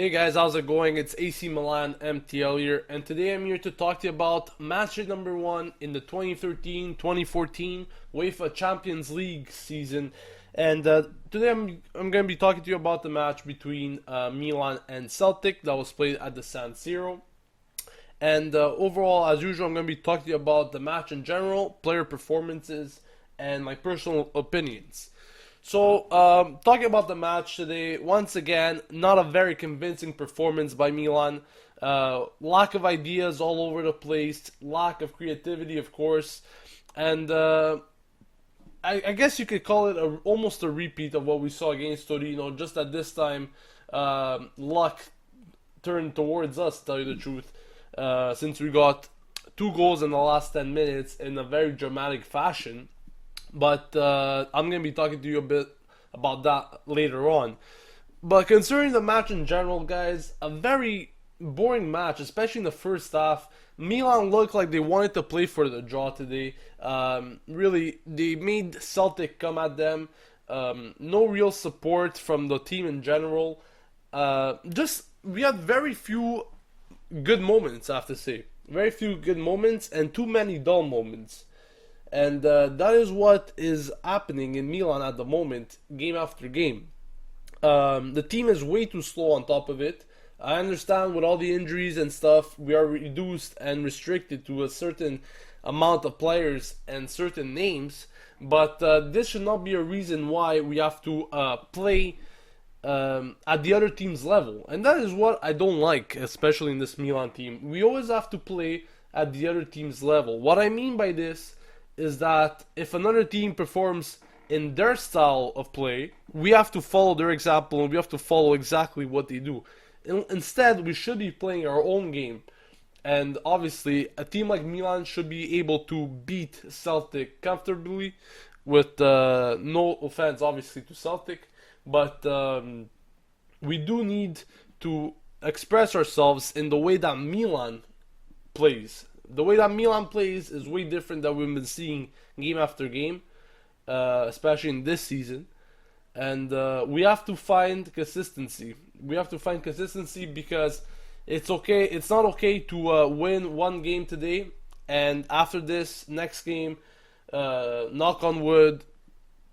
Hey guys, how's it going? It's AC Milan MTL here, and today I'm here to talk to you about match day number one in the 2013-2014 UEFA Champions League season. And today I'm going to be talking to you about the match between Milan and Celtic that was played at the San Siro. And overall, as usual, I'm going to be talking to you about the match in general, player performances, and my personal opinions. So, talking about the match today, once again, not a very convincing performance by Milan. Lack of ideas all over the place, lack of creativity, of course, and I guess you could call it almost a repeat of what we saw against Torino. Just at this time, luck turned towards us, to tell you the truth, since we got two goals in the last 10 minutes in a very dramatic fashion. But I'm going to be talking to you a bit about that later on. But concerning the match in general, guys, a very boring match, especially in the first half. Milan looked like they wanted to play for the draw today. Really, they made Celtic come at them. No real support from the team in general. We had very few good moments, I have to say. Very few good moments and too many dull moments. And that is what is happening in Milan at the moment, game after game. The team is way too slow on top of it. I understand with all the injuries and stuff, we are reduced and restricted to a certain amount of players and certain names, but this should not be a reason why we have to play at the other team's level. And that is what I don't like, especially in this Milan team. We always have to play at the other team's level. What I mean by this is that if another team performs in their style of play, we have to follow their example and we have to follow exactly what they do. Instead, we should be playing our own game. And obviously, a team like Milan should be able to beat Celtic comfortably, with no offense, obviously, to Celtic. But we do need to express ourselves in the way that Milan plays. The way that Milan plays is way different than we've been seeing game after game, especially in this season. And we have to find consistency. We have to find consistency because it's okay. It's not okay to win one game today, and after this next game, knock on wood,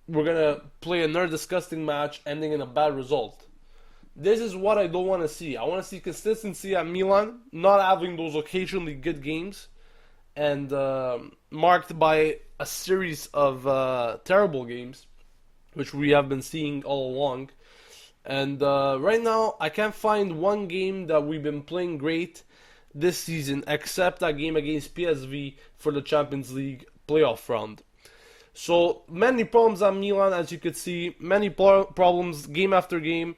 we're gonna play another disgusting match, ending in a bad result. This is what I don't want to see. I want to see consistency at Milan, not having those occasionally good games, and marked by a series of terrible games, which we have been seeing all along. And right now, I can't find one game that we've been playing great this season, except that game against PSV for the Champions League playoff round. So many problems at Milan, as you could see, many problems game after game.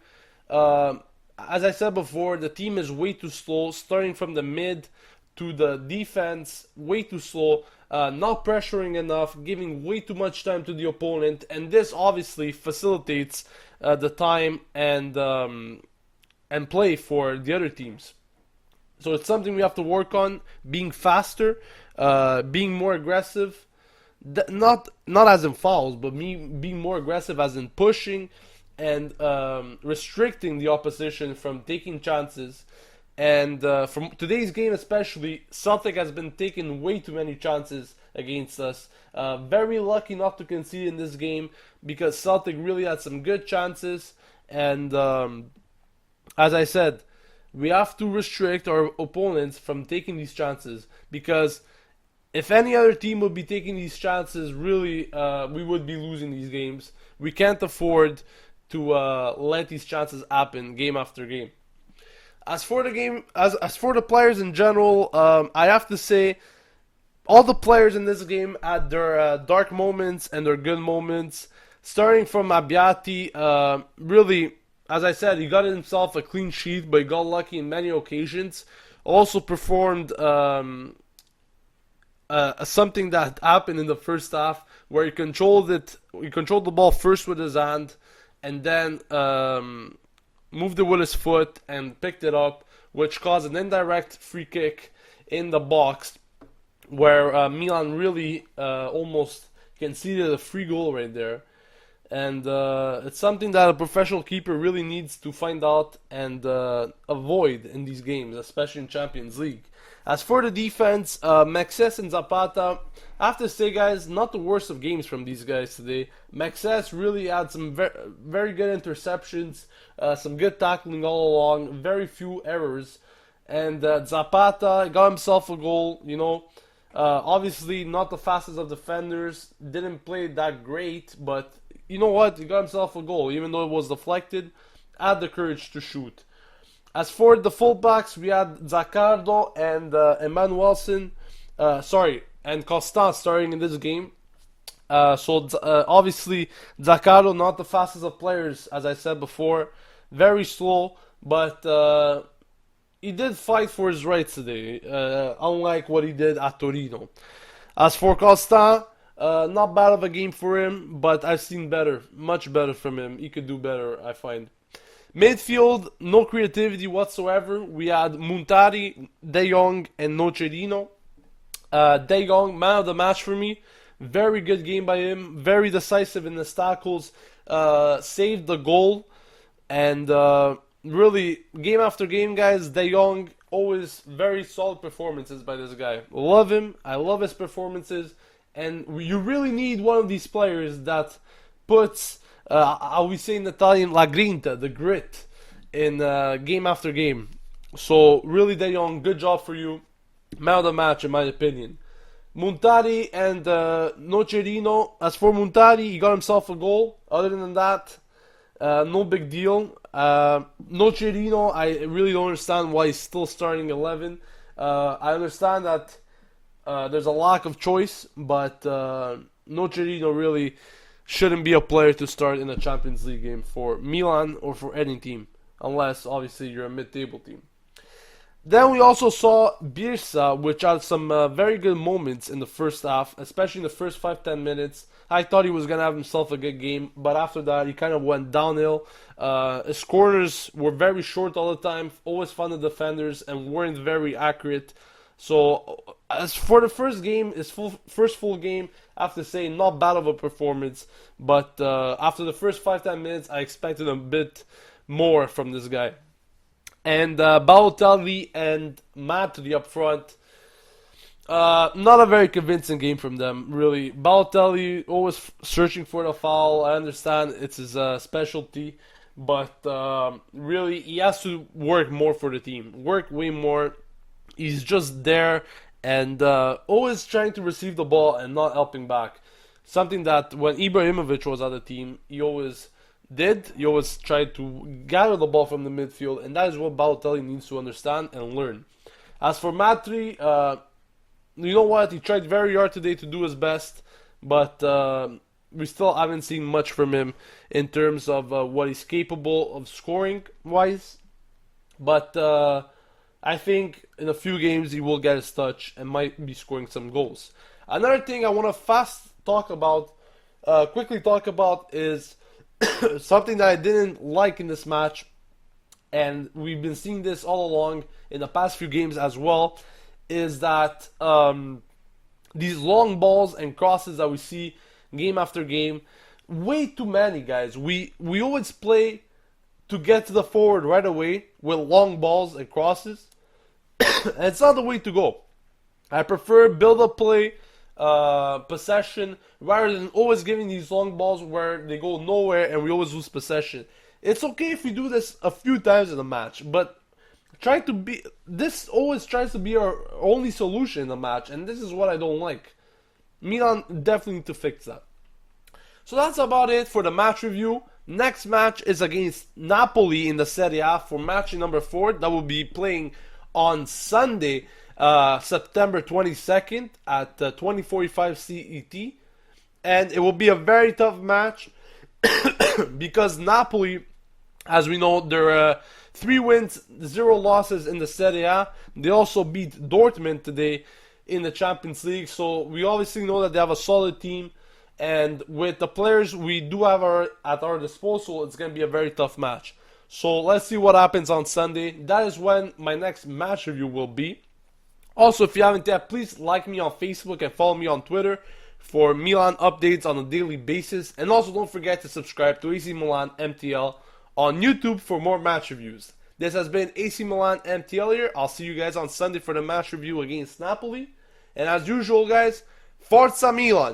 As I said before, the team is way too slow, starting from the mid to the defense, way too slow, not pressuring enough, giving way too much time to the opponent, and this obviously facilitates the time and play for the other teams. So it's something we have to work on, being faster, being more aggressive. Not as in fouls, but me being more aggressive as in pushing and restricting the opposition from taking chances. And from today's game especially, Celtic has been taking way too many chances against us. Very lucky not to concede in this game because Celtic really had some good chances. And as I said, we have to restrict our opponents from taking these chances because if any other team would be taking these chances, really, we would be losing these games. We can't afford to let these chances happen game after game. As for the game, as for the players in general, I have to say, all the players in this game had their dark moments and their good moments. Starting from Abbiati, really, as I said, he got himself a clean sheet, but he got lucky in many occasions. Also performed something that happened in the first half where he controlled it. He controlled the ball first with his hand, and then moved it with his foot and picked it up, which caused an indirect free kick in the box, where Milan really almost conceded a free goal right there. and it's something that a professional keeper really needs to find out and avoid in these games, especially in Champions League. As for the defense, Mexes and Zapata, I have to say, guys, not the worst of games from these guys today. Mexes really had some very good interceptions, some good tackling all along, very few errors. And Zapata got himself a goal, obviously not the fastest of defenders, didn't play that great, but you know what? He got himself a goal, even though it was deflected, had the courage to shoot. As for the fullbacks, we had Zaccardo and Emmanuelson, and Constant starting in this game. Obviously, Zaccardo not the fastest of players, as I said before, very slow, but he did fight for his rights today, unlike what he did at Torino. As for Constant, not bad of a game for him, but I've seen better, much better from him. He could do better, I find. Midfield, no creativity whatsoever. We had Muntari, De Jong, and Nocerino. De Jong, man of the match for me. Very good game by him. Very decisive in his tackles. Saved the goal. And really, game after game, guys, De Jong, always very solid performances by this guy. Love him. I love his performances. And you really need one of these players that puts, how we say in Italian, la grinta, the grit, in game after game. So, really, De Jong, good job for you. Man of the match, in my opinion. Muntari and Nocerino. As for Muntari, he got himself a goal. Other than that, no big deal. Nocerino, I really don't understand why he's still starting 11. I understand that there's a lack of choice, but Nocerino really shouldn't be a player to start in a Champions League game for Milan or for any team, unless obviously you're a mid-table team. Then we also saw Birsa, which had some very good moments in the first half, especially in the first 5-10 minutes. I thought he was going to have himself a good game, but after that he kind of went downhill. His corners were very short all the time, always found the defenders, and weren't very accurate. So, as for the first game, his first full game, I have to say, not bad of a performance. But after the first 5-10 minutes, I expected a bit more from this guy. And Balotelli and Matri up front, not a very convincing game from them, really. Balotelli always searching for the foul. I understand it's his specialty, but really he has to work more for the team, work way more. He's just there and always trying to receive the ball and not helping back. Something that when Ibrahimovic was at the team, he always did. He always tried to gather the ball from the midfield, and that is what Balotelli needs to understand and learn. As for Matri, you know what? He tried very hard today to do his best, but we still haven't seen much from him in terms of what he's capable of scoring-wise. But I think in a few games he will get his touch and might be scoring some goals. Another thing I want to quickly talk about is something that I didn't like in this match, and we've been seeing this all along in the past few games as well, is that these long balls and crosses that we see game after game, way too many, guys. We always play to get to the forward right away with long balls and crosses, and it's not the way to go. I prefer build-up play, possession, rather than always giving these long balls where they go nowhere and we always lose possession. It's okay if we do this a few times in a match, but this always tries to be our only solution in a match, and this is what I don't like. Milan definitely need to fix that. So that's about it for the match review. Next match is against Napoli in the Serie A for match number 4. That will be playing on Sunday, September 22nd at 20:45 CET. And it will be a very tough match because Napoli, as we know, they're 3 wins, 0 losses in the Serie A. They also beat Dortmund today in the Champions League. So we obviously know that they have a solid team. And with the players we do have at our disposal, it's going to be a very tough match. So let's see what happens on Sunday. That is when my next match review will be. Also, if you haven't yet, please like me on Facebook and follow me on Twitter. for Milan updates on a daily basis. And also don't forget to subscribe to AC Milan MTL on YouTube for more match reviews. This has been AC Milan MTL here. I'll see you guys on Sunday for the match review against Napoli. And as usual, guys, Forza Milan!